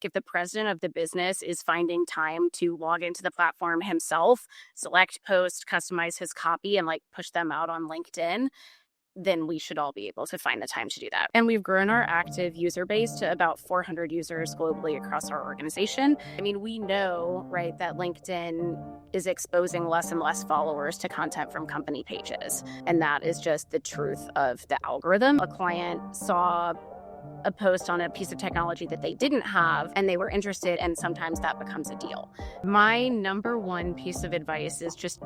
if the president of the business is finding time to log into the platform himself, select post, customize his copy, and push them out on LinkedIn, then we should all be able to find the time to do that. And we've grown our active user base to about 400 users globally across our organization. I mean, we know, right, that LinkedIn is exposing less and less followers to content from company pages. And that is just the truth of the algorithm. A client saw a post on a piece of technology that they didn't have and they were interested, and sometimes that becomes a deal. My number one piece of advice is just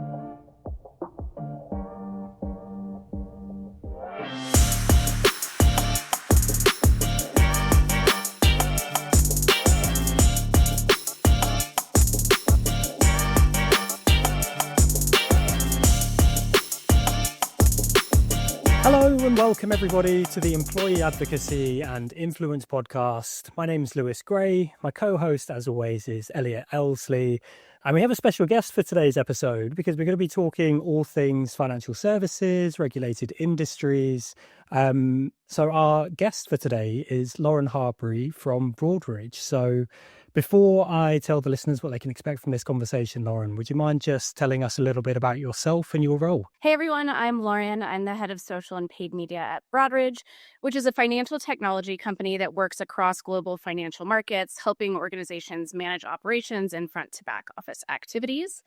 Hello and welcome everybody to the Employee Advocacy and Influence podcast. My name is Lewis Gray. My co-host, as always, is Elliot Elsley. And we have a special guest for today's episode because we're going to be talking all things financial services, regulated industries. So our guest for today is Lauren Harbury from Broadridge. So before I tell the listeners what they can expect from this conversation, Lauren, would you mind just telling us a little bit about yourself and your role? Hey everyone, I'm Lauren. I'm the head of social and paid media at Broadridge, which is a financial technology company that works across global financial markets, helping organizations manage operations and front to back office activities.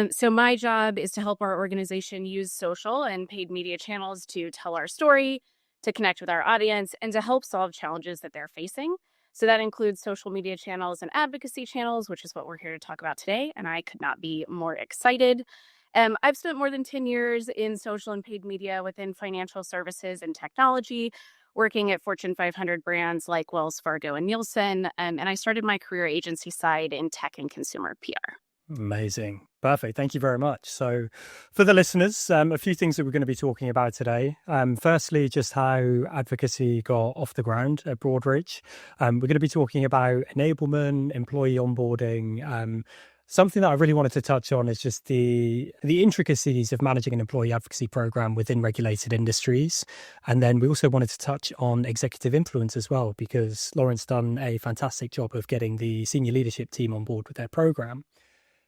So my job is to help our organization use social and paid media channels to tell our story, to connect with our audience, and to help solve challenges that they're facing. So that includes social media channels and advocacy channels, which is what we're here to talk about today. And I could not be more excited. I've spent more than 10 years in social and paid media within financial services and technology, working at Fortune 500 brands like Wells Fargo and Nielsen. And I started my career agency side in tech and consumer PR. Amazing. Perfect. Thank you very much. So for the listeners, a few things that we're going to be talking about today. Firstly, just how advocacy got off the ground at Broadridge. We're going to be talking about enablement, employee onboarding. Something that I really wanted to touch on is just the intricacies of managing an employee advocacy program within regulated industries. And then we also wanted to touch on executive influence as well, because Lauren's done a fantastic job of getting the senior leadership team on board with their program.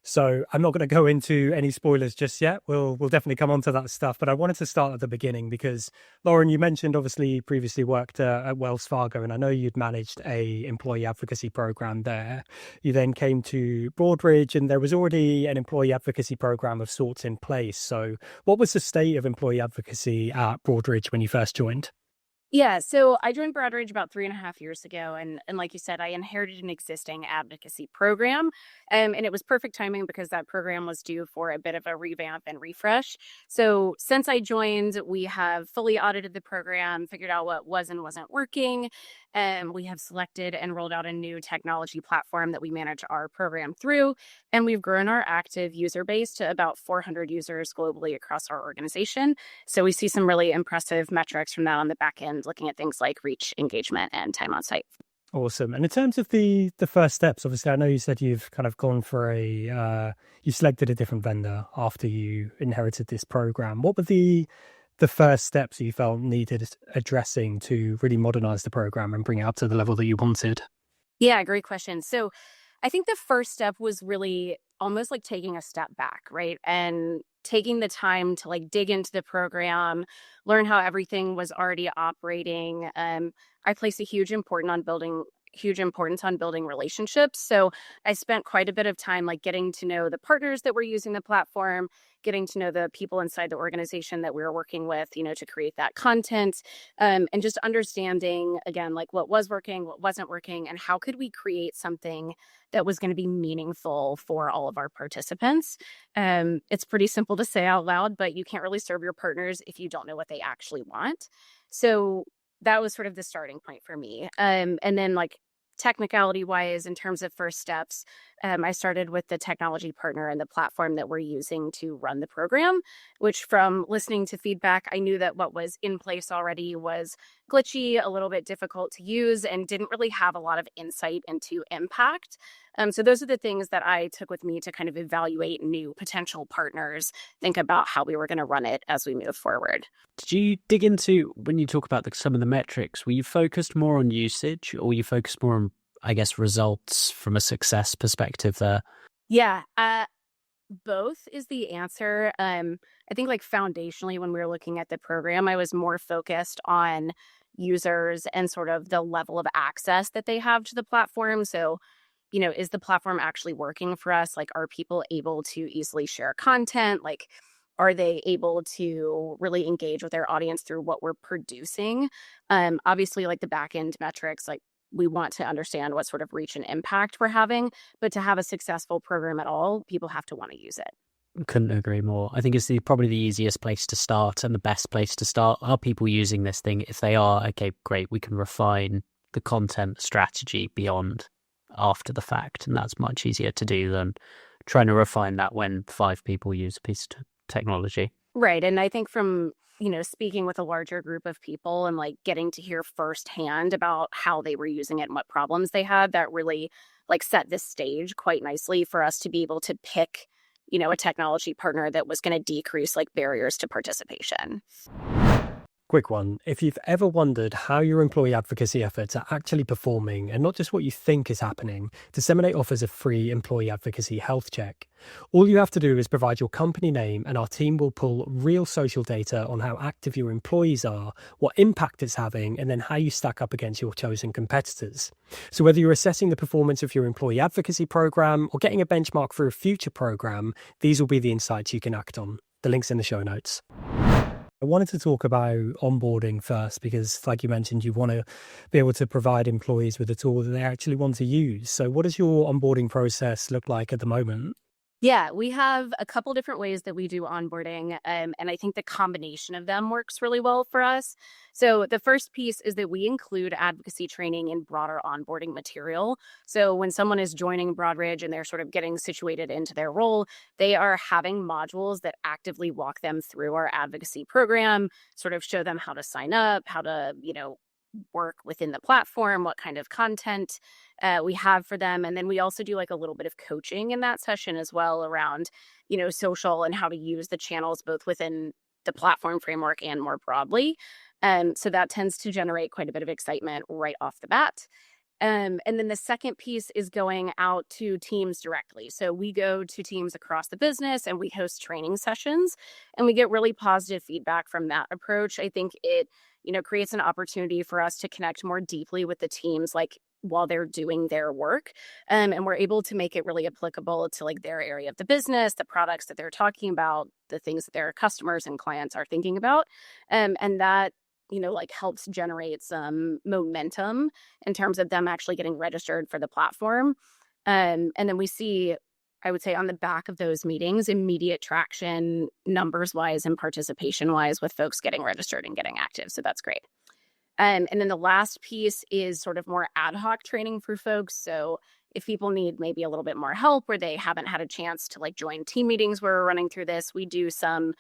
So I'm not going to go into any spoilers just yet. We'll definitely come on to that stuff. But I wanted to start at the beginning because, Lauren, you mentioned obviously previously worked at Wells Fargo, and I know you'd managed a employee advocacy program there. You then came to Broadridge, and there was already an employee advocacy program of sorts in place. So what was the state of employee advocacy at Broadridge when you first joined? Yeah, so I joined Broadridge about 3.5 years ago. And like you said, I inherited an existing advocacy program. And it was perfect timing because that program was due for a bit of a revamp and refresh. So since I joined, we have fully audited the program, figured out what was and wasn't working. And we have selected and rolled out a new technology platform that we manage our program through. And we've grown our active user base to about 400 users globally across our organization. So we see some really impressive metrics from that on the back end, looking at things like reach, engagement, and time on site. Awesome. And in terms of the first steps, obviously, I know you said you've kind of gone for you selected a different vendor after you inherited this program. What were the first steps you felt needed addressing to really modernize the program and bring it up to the level that you wanted? Yeah, great question. So I think the first step was really almost like taking a step back, right? And taking the time to dig into the program, learn how everything was already operating. I place a huge importance on building relationships. So I spent quite a bit of time getting to know the partners that were using the platform, getting to know the people inside the organization that we were working with, to create that content, and just understanding, again, what was working, what wasn't working, and how could we create something that was going to be meaningful for all of our participants. It's pretty simple to say out loud, but you can't really serve your partners if you don't know what they actually want. So that was sort of the starting point for me. And then technicality wise, in terms of first steps, I started with the technology partner and the platform that we're using to run the program, which from listening to feedback, I knew that what was in place already was glitchy, a little bit difficult to use, and didn't really have a lot of insight into impact. So those are the things that I took with me to kind of evaluate new potential partners, think about how we were going to run it as we move forward. Did you dig into, when you talk about some of the metrics, were you focused more on usage or were you focused more on I guess, results from a success perspective there? Yeah, both is the answer. I think like foundationally, when we were looking at the program, I was more focused on users and sort of the level of access that they have to the platform. So, is the platform actually working for us? Like, are people able to easily share content? Like, are they able to really engage with their audience through what we're producing? Obviously, like the back end metrics, like we want to understand what sort of reach and impact we're having, but to have a successful program at all, people have to want to use it. Couldn't agree more. I think it's probably the easiest place to start and the best place to start. Are people using this thing? If they are, okay, great. We can refine the content strategy beyond after the fact. And that's much easier to do than trying to refine that when 5 people use a piece of technology. Right. And I think from, speaking with a larger group of people and like getting to hear firsthand about how they were using it and what problems they had, that really like set the stage quite nicely for us to be able to pick, a technology partner that was going to decrease like barriers to participation. Quick one. If you've ever wondered how your employee advocacy efforts are actually performing and not just what you think is happening, Disseminate offers a free employee advocacy health check. All you have to do is provide your company name and our team will pull real social data on how active your employees are, what impact it's having, and then how you stack up against your chosen competitors. So whether you're assessing the performance of your employee advocacy program or getting a benchmark for a future program, these will be the insights you can act on. The link's in the show notes. I wanted to talk about onboarding first because, like you mentioned, you want to be able to provide employees with a tool that they actually want to use. So what does your onboarding process look like at the moment? Yeah, we have a couple different ways that we do onboarding, and I think the combination of them works really well for us. So the first piece is that we include advocacy training in broader onboarding material. So when someone is joining Broadridge and they're sort of getting situated into their role, they are having modules that actively walk them through our advocacy program, sort of show them how to sign up, how to, work within the platform, what kind of content we have for them. And then we also do like a little bit of coaching in that session as well around, social and how to use the channels both within the platform framework and more broadly. So that tends to generate quite a bit of excitement right off the bat. And then the second piece is going out to teams directly. So we go to teams across the business and we host training sessions and we get really positive feedback from that approach. I think it, creates an opportunity for us to connect more deeply with the teams, like while they're doing their work. And we're able to make it really applicable to like their area of the business, the products that they're talking about, the things that their customers and clients are thinking about. And that like helps generate some momentum in terms of them actually getting registered for the platform. And then we see, I would say, on the back of those meetings, immediate traction numbers wise and participation wise with folks getting registered and getting active. So that's great. And then the last piece is sort of more ad hoc training for folks. So if people need maybe a little bit more help or they haven't had a chance to like join team meetings where we're running through this, we do some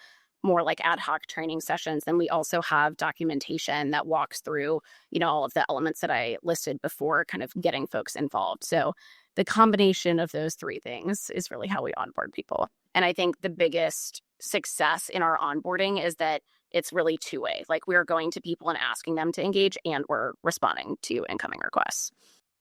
more like ad hoc training sessions. Then we also have documentation that walks through, all of the elements that I listed before, kind of getting folks involved. So the combination of those three things is really how we onboard people. And I think the biggest success in our onboarding is that it's really two-way. Like we're going to people and asking them to engage and we're responding to incoming requests.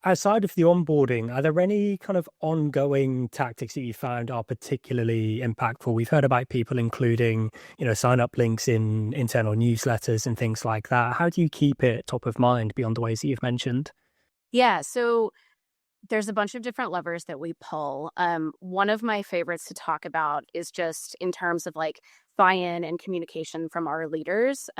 Outside of the onboarding, are there any kind of ongoing tactics that you found are particularly impactful? We've heard about people including, sign up links in internal newsletters and things like that. How do you keep it top of mind beyond the ways that you've mentioned? Yeah, so there's a bunch of different levers that we pull. One of my favorites to talk about is just in terms of like buy-in and communication from our leaders.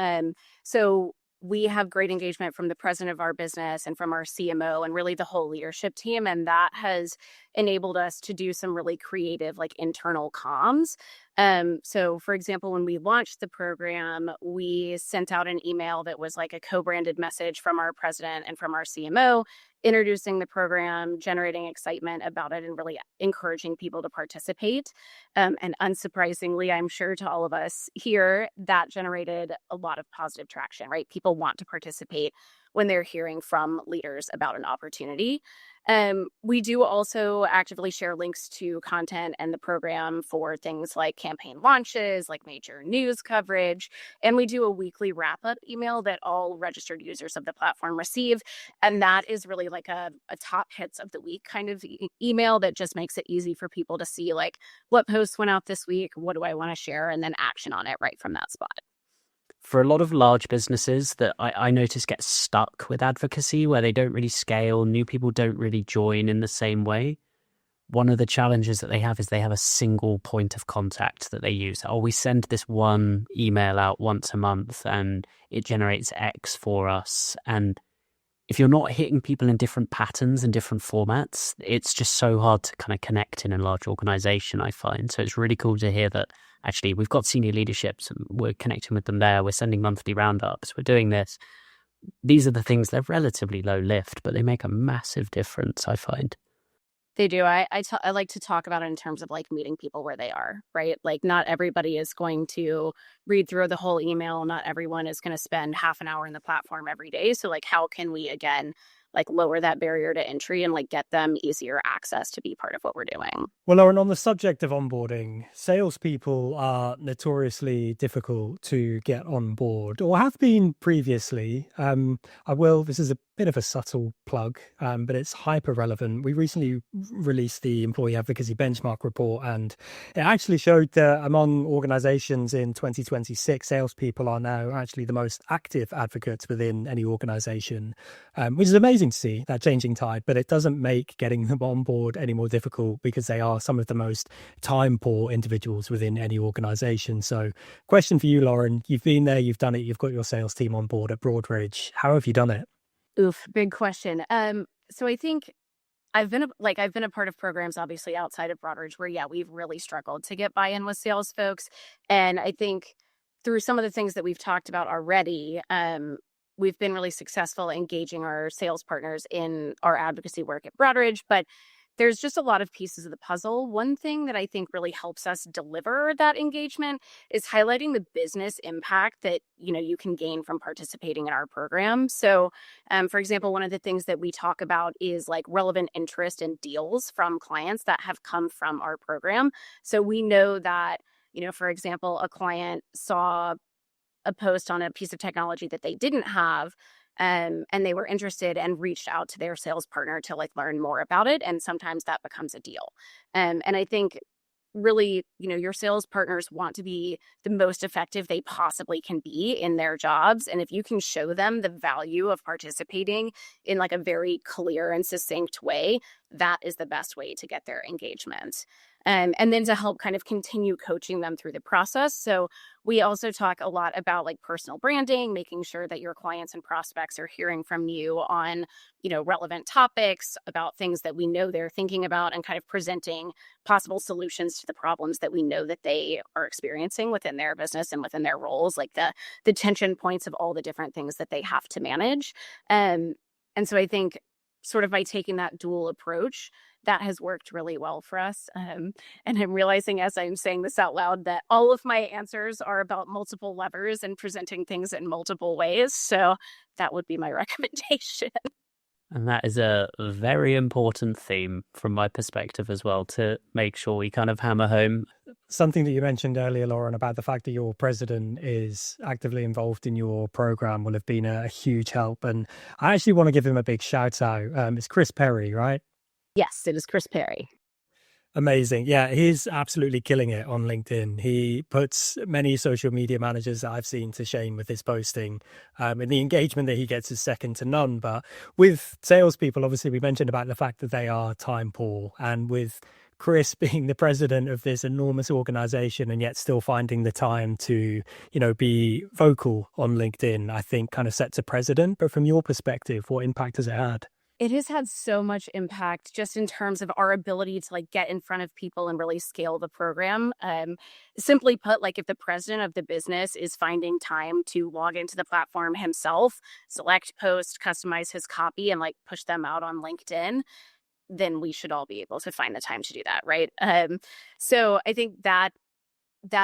So we have great engagement from the president of our business and from our CMO and really the whole leadership team. And that has enabled us to do some really creative, like internal comms. So for example, when we launched the program, we sent out an email that was like a co-branded message from our president and from our CMO, introducing the program, generating excitement about it, and really encouraging people to participate. And unsurprisingly, I'm sure to all of us here, that generated a lot of positive traction, right? People want to participate when they're hearing from leaders about an opportunity. We do also actively share links to content and the program for things like campaign launches, like major news coverage. And we do a weekly wrap up email that all registered users of the platform receive. And that is really like a top hits of the week kind of email that just makes it easy for people to see like what posts went out this week, what do I want to share, and then action on it right from that spot. For a lot of large businesses that I notice get stuck with advocacy, where they don't really scale, new people don't really join in the same way. One of the challenges that they have is they have a single point of contact that they use. Oh, we send this one email out once a month and it generates X for us. And if you're not hitting people in different patterns and different formats, it's just so hard to kind of connect in a large organization, I find. So it's really cool to hear that actually we've got senior leaderships and we're connecting with them there. We're sending monthly roundups. We're doing this. These are the things, they're relatively low lift, but they make a massive difference, I find. They do. I like to talk about it in terms of like meeting people where they are, right? Like not everybody is going to read through the whole email. Not everyone is going to spend half an hour in the platform every day. So like how can we, again, like lower that barrier to entry and like get them easier access to be part of what we're doing? Well, Lauren, on the subject of onboarding, salespeople are notoriously difficult to get on board, or have been previously. This is a bit of a subtle plug, but it's hyper relevant. We recently released the Employee Advocacy Benchmark Report, and it actually showed that among organizations in 2026, salespeople are now actually the most active advocates within any organization, which is amazing to see that changing tide, but it doesn't make getting them on board any more difficult because they are some of the most time poor individuals within any organization. So question for you, Lauren, you've been there, you've done it, you've got your sales team on board at Broadridge. How have you done it? Oof, big question. So I think I've been a part of programs obviously outside of Broadridge where we've really struggled to get buy-in with sales folks. And I think through some of the things that we've talked about already, we've been really successful engaging our sales partners in our advocacy work at Broadridge, but there's just a lot of pieces of the puzzle. One thing that I think really helps us deliver that engagement is highlighting the business impact that, you can gain from participating in our program. So, for example, one of the things that we talk about is like relevant interest in deals from clients that have come from our program. So we know that, for example, a client saw a post on a piece of technology that they didn't have, and they were interested and reached out to their sales partner to like learn more about it. And sometimes that becomes a deal. And I think really, your sales partners want to be the most effective they possibly can be in their jobs. And if you can show them the value of participating in like a very clear and succinct way, that is the best way to get their engagement. And then to help kind of continue coaching them through the process. So we also talk a lot about like personal branding, making sure that your clients and prospects are hearing from you on, relevant topics about things that we know they're thinking about, and kind of presenting possible solutions to the problems that we know that they are experiencing within their business and within their roles, like the tension points of all the different things that they have to manage. And so I think sort of by taking that dual approach, that has worked really well for us. And I'm realizing as I'm saying this out loud that all of my answers are about multiple levers and presenting things in multiple ways. So that would be my recommendation. And that is a very important theme from my perspective as well, to make sure we kind of hammer home. Something that you mentioned earlier, Lauren, about the fact that your president is actively involved in your program will have been a huge help. And I actually want to give him a big shout out. It's Chris Perry, right? Yes, it is Chris Perry. Amazing. Yeah, he's absolutely killing it on LinkedIn. He puts many social media managers that I've seen to shame with his posting. And the engagement that he gets is second to none. But with salespeople, obviously, we mentioned about the fact that they are time poor. And with Chris being the president of this enormous organization and yet still finding the time to, be vocal on LinkedIn, I think kind of sets a precedent. But from your perspective, what impact has it had? It has had so much impact just in terms of our ability to like get in front of people and really scale the program. Simply put, like if the president of the business is finding time to log into the platform himself, select post, customize his copy, and like push them out on LinkedIn, then we should all be able to find the time to do that, right? So I think that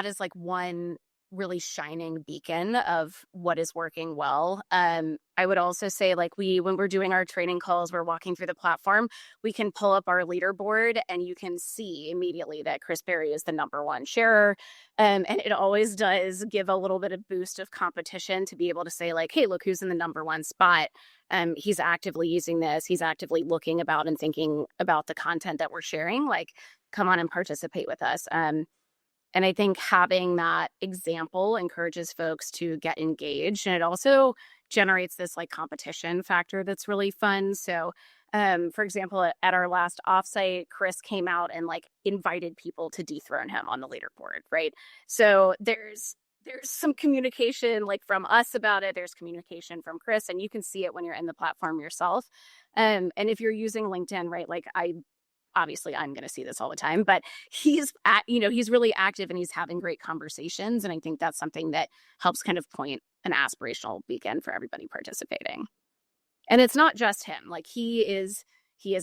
is like one really shining beacon of what is working well. I would also say, like, when we're doing our training calls, we're walking through the platform, we can pull up our leaderboard and you can see immediately that Chris Berry is the number one sharer. And it always does give a little bit of boost of competition to be able to say, like, hey, look who's in the number one spot. He's actively using this. He's actively looking about and thinking about the content that we're sharing. Like, come on and participate with us. And I think having that example encourages folks to get engaged. And it also generates this like competition factor that's really fun. So, for example, at our last offsite, Chris came out and like invited people to dethrone him on the leaderboard, right? So there's some communication like from us about it. There's communication from Chris, and you can see it when you're in the platform yourself. And if you're using LinkedIn, right, like obviously I'm going to see this all the time, but he's really active and he's having great conversations. And I think that's something that helps kind of point an aspirational beacon for everybody participating. And it's not just him. Like he is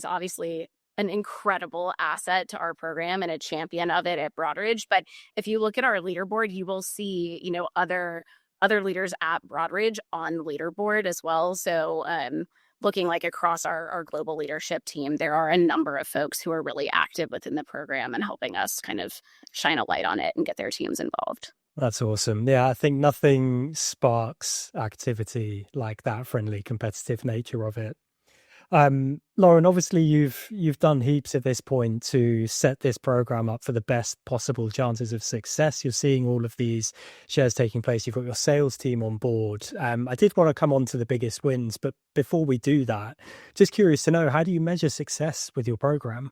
obviously an incredible asset to our program and a champion of it at Broadridge. But if you look at our leaderboard, you will see, other leaders at Broadridge on the leaderboard as well. So, looking like across our global leadership team, there are a number of folks who are really active within the program and helping us kind of shine a light on it and get their teams involved. That's awesome. Yeah, I think nothing sparks activity like that friendly, competitive nature of it. Lauren, obviously you've done heaps at this point to set this program up for the best possible chances of success. You're seeing all of these shares taking place. You've got your sales team on board. I did want to come on to the biggest wins, but before we do that, just curious to know, how do you measure success with your program?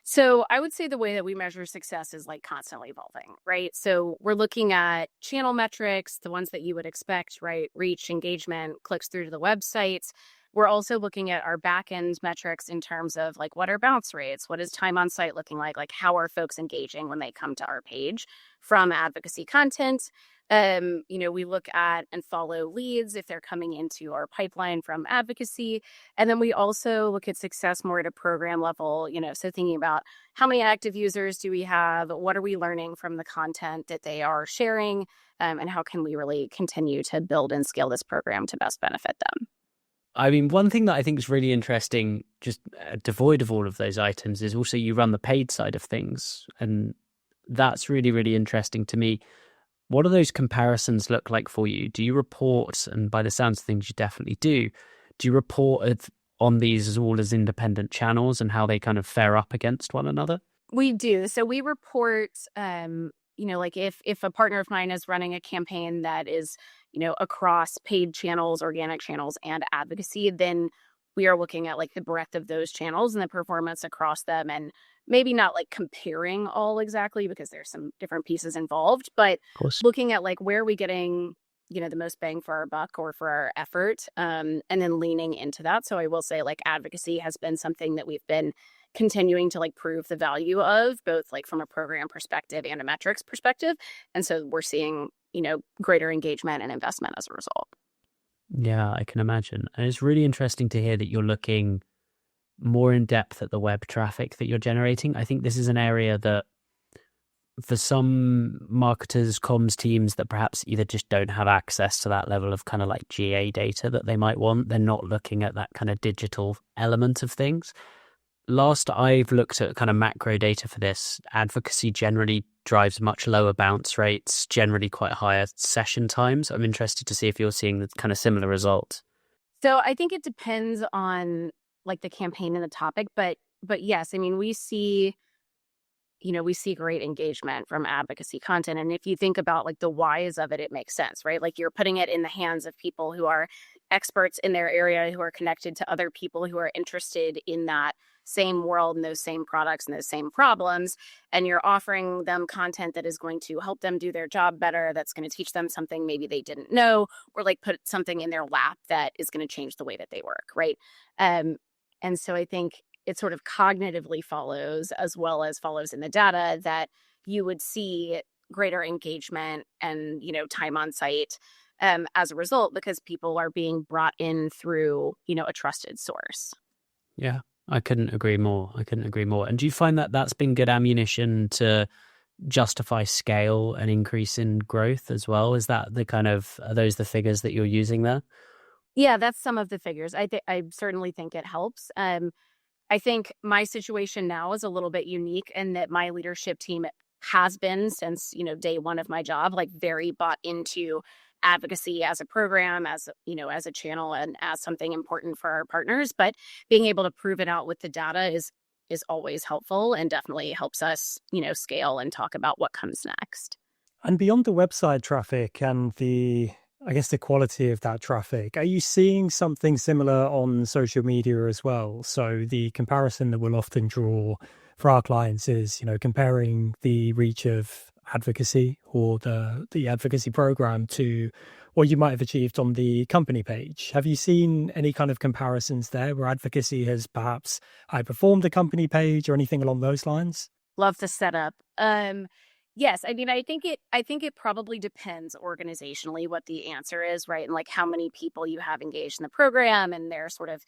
So I would say the way that we measure success is like constantly evolving, right? So we're looking at channel metrics, the ones that you would expect, right? Reach, engagement, clicks through to the websites. We're also looking at our back-end metrics in terms of like, what are bounce rates? What is time on site looking like? Like, how are folks engaging when they come to our page from advocacy content? We look at and follow leads if they're coming into our pipeline from advocacy. And then we also look at success more at a program level, so thinking about how many active users do we have? What are we learning from the content that they are sharing? And how can we really continue to build and scale this program to best benefit them? I mean, one thing that I think is really interesting, just devoid of all of those items, is also you run the paid side of things. And that's really, really interesting to me. What do those comparisons look like for you? Do you report, and by the sounds of things, you definitely do you report on these as all as independent channels and how they kind of fare up against one another? We do. So we report, like if a partner of mine is running a campaign that is, across paid channels, organic channels, and advocacy, then we are looking at like the breadth of those channels and the performance across them, and maybe not like comparing all exactly because there's some different pieces involved, but looking at like where are we getting, the most bang for our buck or for our effort, and then leaning into that. So I will say like advocacy has been something that we've been continuing to like prove the value of, both like from a program perspective and a metrics perspective. And so we're seeing, greater engagement and investment as a result. Yeah, I can imagine. And it's really interesting to hear that you're looking more in depth at the web traffic that you're generating. I think this is an area that for some marketers, comms teams that perhaps either just don't have access to that level of kind of like GA data that they might want, they're not looking at that kind of digital element of things. Last I've looked at kind of macro data for this, advocacy generally drives much lower bounce rates, generally quite higher session times. I'm interested to see if you're seeing the kind of similar results. So I think it depends on like the campaign and the topic, but yes, I mean, we see great engagement from advocacy content. And if you think about like the whys of it, it makes sense, right? Like you're putting it in the hands of people who are experts in their area, who are connected to other people who are interested in that same world and those same products and those same problems. And you're offering them content that is going to help them do their job better, that's going to teach them something maybe they didn't know, or like put something in their lap that is going to change the way that they work, right? And so I think it sort of cognitively follows, as well as follows in the data, that you would see greater engagement and, time on site as a result, because people are being brought in through, a trusted source. Yeah, I couldn't agree more. And do you find that that's been good ammunition to justify scale and increase in growth as well? Is that are those the figures that you're using there? Yeah, that's some of the figures. I certainly think it helps. I think my situation now is a little bit unique in that my leadership team has been since, day one of my job, like very bought into advocacy as a program, as a channel and as something important for our partners. But being able to prove it out with the data is always helpful and definitely helps us, scale and talk about what comes next. And beyond the website traffic and I guess the quality of that traffic, are you seeing something similar on social media as well? So the comparison that we'll often draw for our clients is, comparing the reach of advocacy or the advocacy program to what you might have achieved on the company page. Have you seen any kind of comparisons there where advocacy has perhaps outperformed the company page or anything along those lines? Love the setup. Yes, I mean, I think it probably depends organizationally what the answer is, right? And like how many people you have engaged in the program and their sort of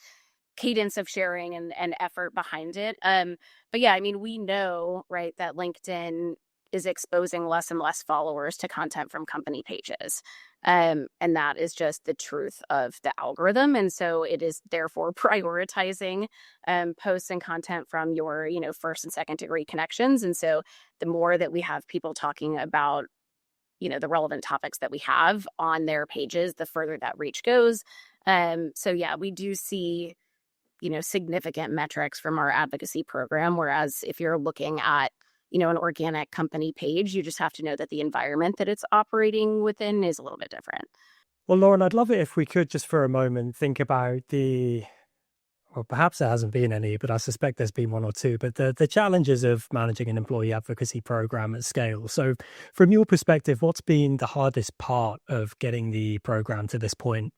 cadence of sharing and effort behind it. But yeah, I mean, we know, right, that LinkedIn is exposing less and less followers to content from company pages. And that is just the truth of the algorithm. And so it is therefore prioritizing posts and content from your, first and second degree connections. And so the more that we have people talking about, the relevant topics that we have on their pages, the further that reach goes. So yeah, we do see, significant metrics from our advocacy program. Whereas if you're looking at, an organic company page, you just have to know that the environment that it's operating within is a little bit different. Well, Lauren, I'd love it if we could just for a moment think about well, perhaps there hasn't been any, but I suspect there's been one or two, but the challenges of managing an employee advocacy program at scale. So from your perspective, what's been the hardest part of getting the program to this point?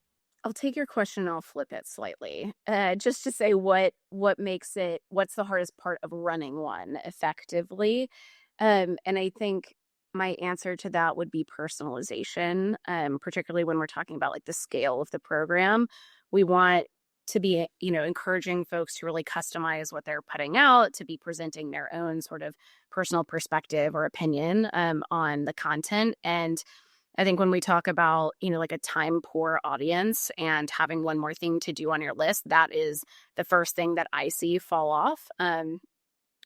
I'll take your question and I'll flip it slightly, just to say what's the hardest part of running one effectively. And I think my answer to that would be personalization, particularly when we're talking about like the scale of the program. We want to be, encouraging folks to really customize what they're putting out, to be presenting their own sort of personal perspective or opinion on the content. And I think when we talk about, like a time poor audience and having one more thing to do on your list, that is the first thing that I see fall off. And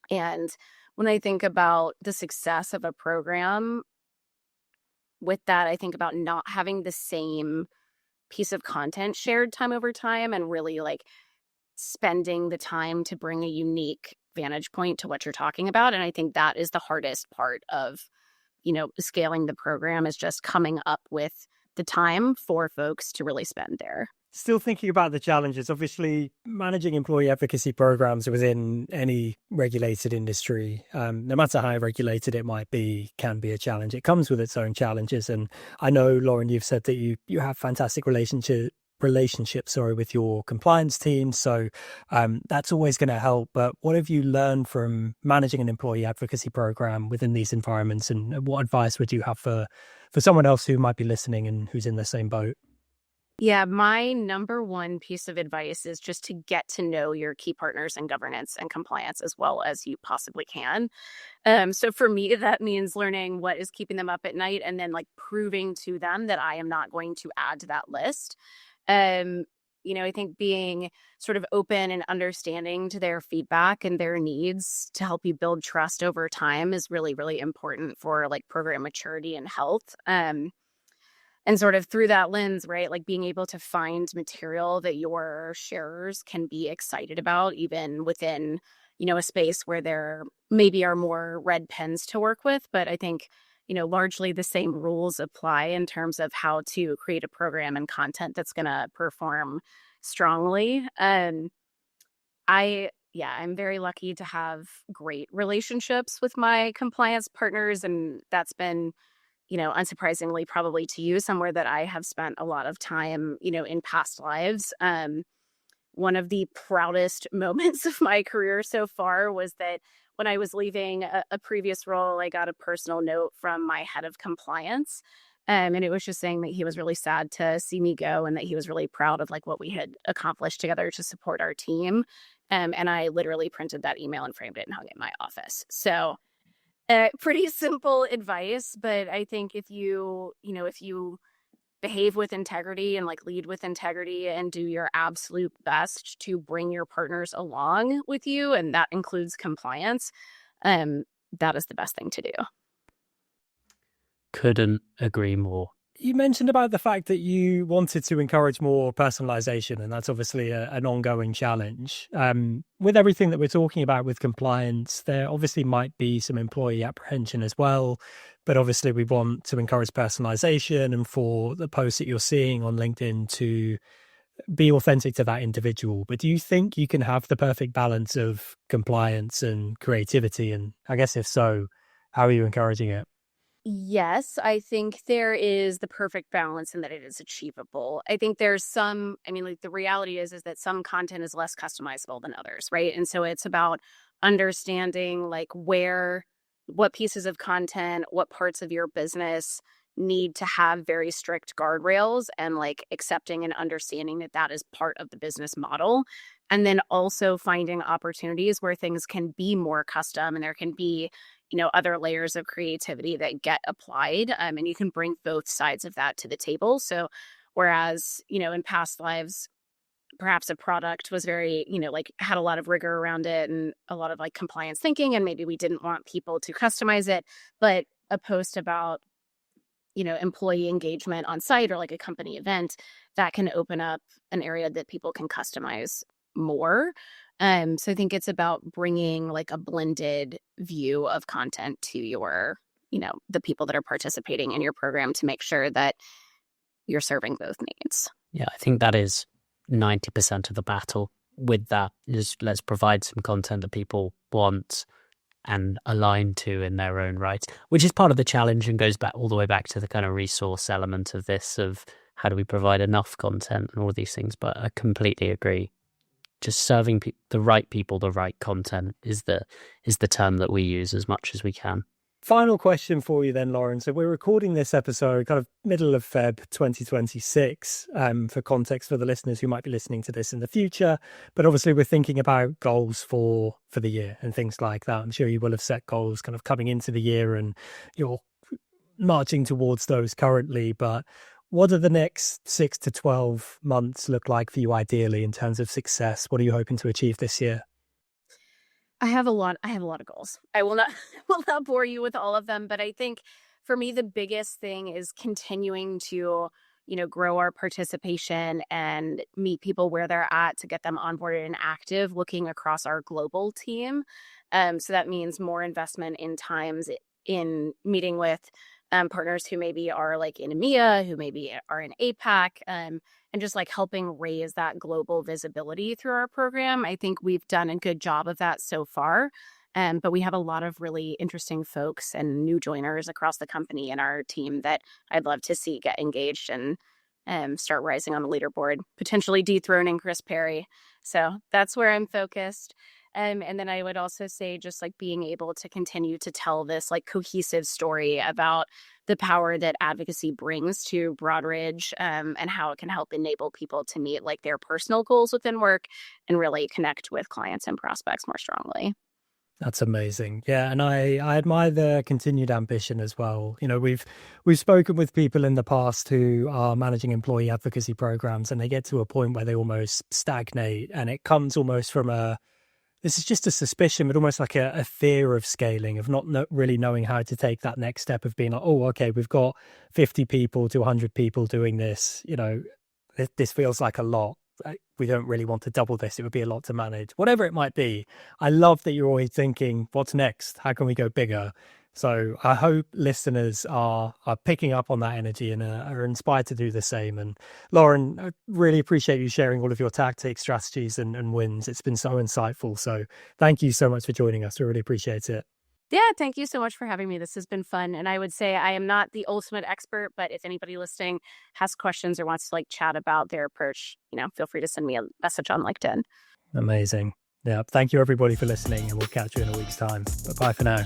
when I think about the success of a program with that, I think about not having the same piece of content shared time over time and really like spending the time to bring a unique vantage point to what you're talking about. And I think that is the hardest part of scaling the program, is just coming up with the time for folks to really spend there. Still thinking about the challenges. Obviously, managing employee advocacy programs within any regulated industry, no matter how regulated it might be, can be a challenge. It comes with its own challenges. And I know, Lauren, you've said that you have fantastic relationships with your compliance team. So that's always going to help. But what have you learned from managing an employee advocacy program within these environments? And what advice would you have for someone else who might be listening and who's in the same boat? Yeah, my number one piece of advice is just to get to know your key partners in governance and compliance as well as you possibly can. So for me, that means learning what is keeping them up at night and then like proving to them that I am not going to add to that list. I think being sort of open and understanding to their feedback and their needs to help you build trust over time is really, really important for like program maturity and health. And sort of through that lens, right, like being able to find material that your sharers can be excited about, even within, a space where there maybe are more red pens to work with. But I think, largely the same rules apply in terms of how to create a program and content that's going to perform strongly. I'm very lucky to have great relationships with my compliance partners, and that's been unsurprisingly, probably to you, somewhere that I have spent a lot of time, in past lives. One of the proudest moments of my career so far was that when I was leaving a previous role, I got a personal note from my head of compliance. And it was just saying that he was really sad to see me go and that he was really proud of like what we had accomplished together to support our team. And I literally printed that email and framed it and hung it in my office. So Pretty simple advice, but I think if if you behave with integrity and like lead with integrity and do your absolute best to bring your partners along with you, and that includes compliance, um, that is the best thing to do. Couldn't agree more. You mentioned about the fact that you wanted to encourage more personalization, and that's obviously an ongoing challenge. With everything that we're talking about with compliance, there obviously might be some employee apprehension as well, but obviously we want to encourage personalization and for the posts that you're seeing on LinkedIn to be authentic to that individual. But do you think you can have the perfect balance of compliance and creativity? And I guess if so, how are you encouraging it? Yes, I think there is the perfect balance and that it is achievable. I think there's like the reality is that some content is less customizable than others, right? And so it's about understanding like what pieces of content, what parts of your business need to have very strict guardrails and like accepting and understanding that that is part of the business model. And then also finding opportunities where things can be more custom and there can be other layers of creativity that get applied. And you can bring both sides of that to the table. So whereas, in past lives, perhaps a product was very, like had a lot of rigor around it and a lot of like compliance thinking, and maybe we didn't want people to customize it, but a post about, employee engagement on site or like a company event that can open up an area that people can customize more. So I think it's about bringing like a blended view of content to your, the people that are participating in your program to make sure that you're serving both needs. Yeah, I think that is 90% of the battle with that is let's provide some content that people want and align to in their own right, which is part of the challenge and goes back all the way back to the kind of resource element of this, of how do we provide enough content and all these things. But I completely agree. Just serving the right people, the right content is the term that we use as much as we can. Final question for you then, Lauren. So we're recording this episode kind of middle of Feb 2026, for context for the listeners who might be listening to this in the future. But obviously we're thinking about goals for the year and things like that. I'm sure you will have set goals kind of coming into the year and you're marching towards those currently. But what do the next 6 to 12 months look like for you ideally in terms of success? What are you hoping to achieve this year? I have a lot of goals. I will not bore you with all of them, but I think for me the biggest thing is continuing to, grow our participation and meet people where they're at to get them onboarded and active, looking across our global team. So that means more investment in times in meeting with partners who maybe are like in EMEA, who maybe are in APAC, and just like helping raise that global visibility through our program. I think we've done a good job of that so far. But we have a lot of really interesting folks and new joiners across the company and our team that I'd love to see get engaged and start rising on the leaderboard, potentially dethroning Chris Perry. So that's where I'm focused. And then I would also say just like being able to continue to tell this like cohesive story about the power that advocacy brings to Broadridge, and how it can help enable people to meet like their personal goals within work and really connect with clients and prospects more strongly. That's amazing. Yeah. And I admire the continued ambition as well. We've spoken with people in the past who are managing employee advocacy programs and they get to a point where they almost stagnate, and it comes almost from this is just a suspicion, but almost like a fear of scaling, of not really knowing how to take that next step of being like, oh, okay, we've got 50 people to 100 people doing this. This feels like a lot. We don't really want to double this. It would be a lot to manage, whatever it might be. I love that you're always thinking, what's next? How can we go bigger? So I hope listeners are picking up on that energy and are inspired to do the same. And Lauren, I really appreciate you sharing all of your tactics, strategies and wins. It's been so insightful. So thank you so much for joining us. I really appreciate it. Yeah, thank you so much for having me. This has been fun. And I would say I am not the ultimate expert, but if anybody listening has questions or wants to like chat about their approach, feel free to send me a message on LinkedIn. Amazing. Yeah. Thank you everybody for listening, and we'll catch you in a week's time. Bye for now.